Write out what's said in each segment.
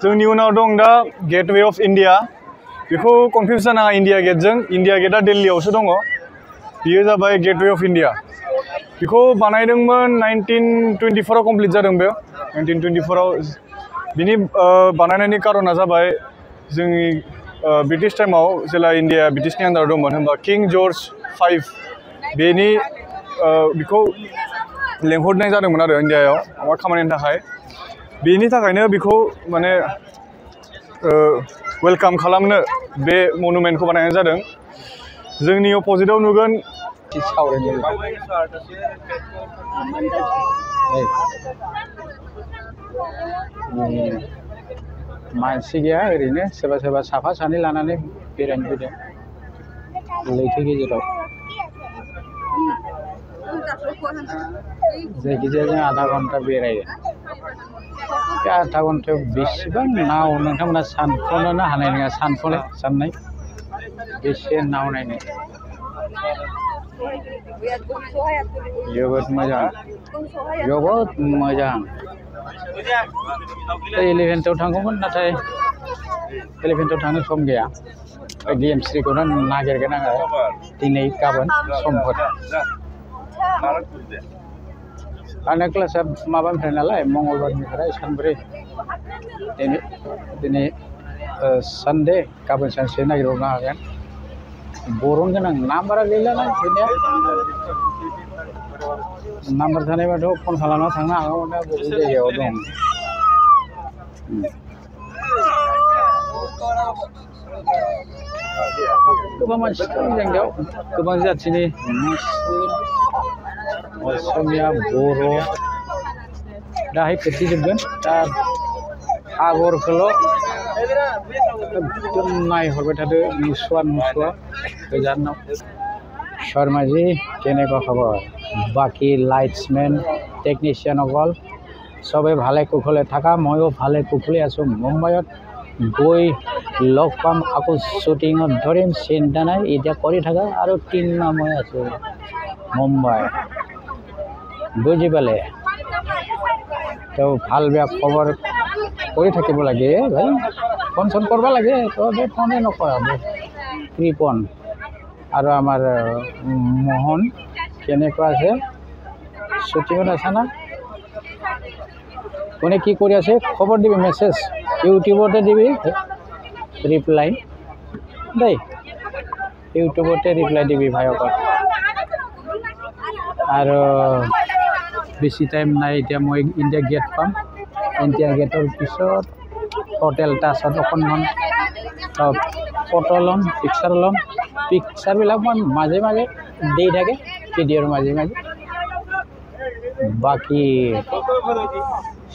जोंनि उनाव दं दा गेटवे अफ इंडिया बेखौ कनफिउज जानाङा इंडिया गेटजों इंडिया गेटआ दिल्लीयावसो दङ बियो जाबाय गेटवे अफ इंडिया बेखौ बानायदोंमोन 1924 आव कमप्लिट जादों बे 1924 आव बिनि बानायनायनि कारना जाबाय जोंनि ब्रिटिश टाइमाव जेला इंडिया ब्रिटिशनि आन्दाराव दंमोन होनबा किं जर्ज V बेनि बिखौ लेंहरनाय जादोंमोन आरो इन्डियायाव माबा खामानिनि थाखाय बेनि थाखायनो बिखौ माने वेलकाम खालामनो बे मनुमेन्टखौ बानायनाय जादों जोंनि अपोजिटआव नुगोन मानसि गैया ओरैनो सोरबा सोरबा साफा सानै लानानै बेरायनो फैदों लैथो गेजेराव जायखिजाया जों आधा घन्टा बेरायो बे आधा घन्टायाव बेसेबां नाव नोंथांमोना सानख'नोनो हानाय नङा साननाय बेसे नाव नायनो जोबोद मोजां एलिफेन्टआव थांगौमोन नाथाय एलिफेन्टआव थांनो सम गैया DMC-खौनो नागिरगोन आङो दिनै गाबोन समफोर आंना क्लासआ माबानिफ्राय नालाय मंगलबारनिफ्राय सानब्रै दिनै सानडे गाबोन सानसे नागिरबावनो हागोन बरन गोनां नाम्बारा गैलाना गैनाया नाम्बार थानायबाथ' फन खालामना थांनो हागौमोन दा बबे जायगायाव दं गोबां मानसि दं जोंनियाव गोबां जाथिनि मुस्लिम असमिया बर' दाहाय खोथिजोबगोन दा आगरखौल' एकदम नायहरबाय थादो नुसुवा गोजानाव शर्मा जी কেনেকুৱা খবৰ বাকি লাইটসম্যান টেকনিশিয়ান অকল সবে ভালে কুশলে থাকা ময়ো ভালে কুশলে আছো মুম্বাইত গৈ লগ পাম আকৌ শ্বুটিঙত ধৰিম চিন্তা নাই এতিয়া কৰি থাকা আৰু 3 মাহ মই আছো মুম্বাই বুজি পালে তো ভাল বেয়া খবৰ কৰি থাকিব লাগে ভাই ফোন চোন কৰিব লাগে তবে ফোনে নকৰা কৃপন আৰু আমাৰ মোহন কেনেকুৱা আছে শ্বুটিঙত আছে না কোনে কি কৰি আছে খবৰ দিবি মেছেজ ইউটিউবতে দিবি রিপ্লাই দেই ইউটিউবতে রিপ্লাই দিবি ভাইসকল আৰু বেছি টাইম নাই এতিয়া মই ইণ্ডিয়া গেট পাম ইণ্ডিয়া গেটৰ পিছত হোটেল টাছত অকণমান ফটো ল'ম পিকচাৰবিলাক মই মাজে মাজে দি থাকে ভিডিঅ'ৰ মাজে মাজে বাকী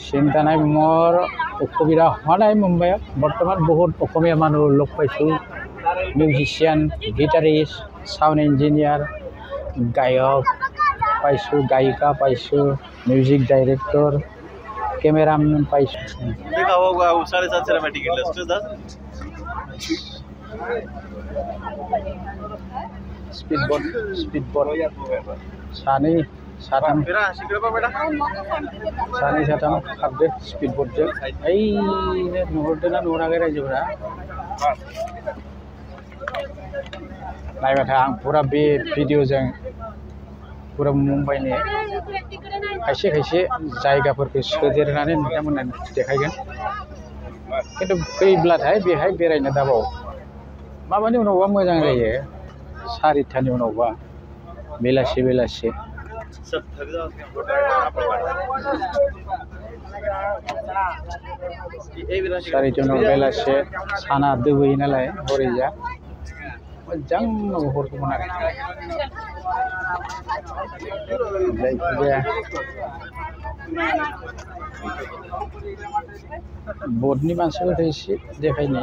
চিন্তা নাই মোৰ অসুবিধা হোৱা নাই মুম্বাইত বৰ্তমান বহুত অসমীয়া মানুহ লগ পাইছোঁ মিউজিচিয়ান গিটাৰিষ্ট সাউণ্ড ইঞ্জিনিয়াৰ গায়ক পাইছোঁ গায়িকা পাইছোঁ মিউজিক ডাইৰেক্টৰ कैमरामैन पाइस देखा होगा वो सारे साथ सिनेमैटिक इंडस्ट्री था स्पीड बोट सानै साथाम खारदो स्पीड बोटजों ओइ नुहुरदोंना नुहुराखै रायजोफोरा नायबाथाय आं पुरा बे भिडिअजों पुरा मुम्बाइनि खायसे खायसे जायगाफोरखौ सोदेरनानै नोंथांमोननो देखायगोन खिन्थु फैब्लाथाय बेहाय बेरायनो दाबाव माबानि उनावबा मोजां जायो 4टानि उनावबा बेलासि 4टानि उनाव बेलासि साना दोबैयो नालाय हरैजा मोजां नुहुरगौमोन आरो जायखिजाया बोर्डनि मानसिफोरखौ एसे देखायनो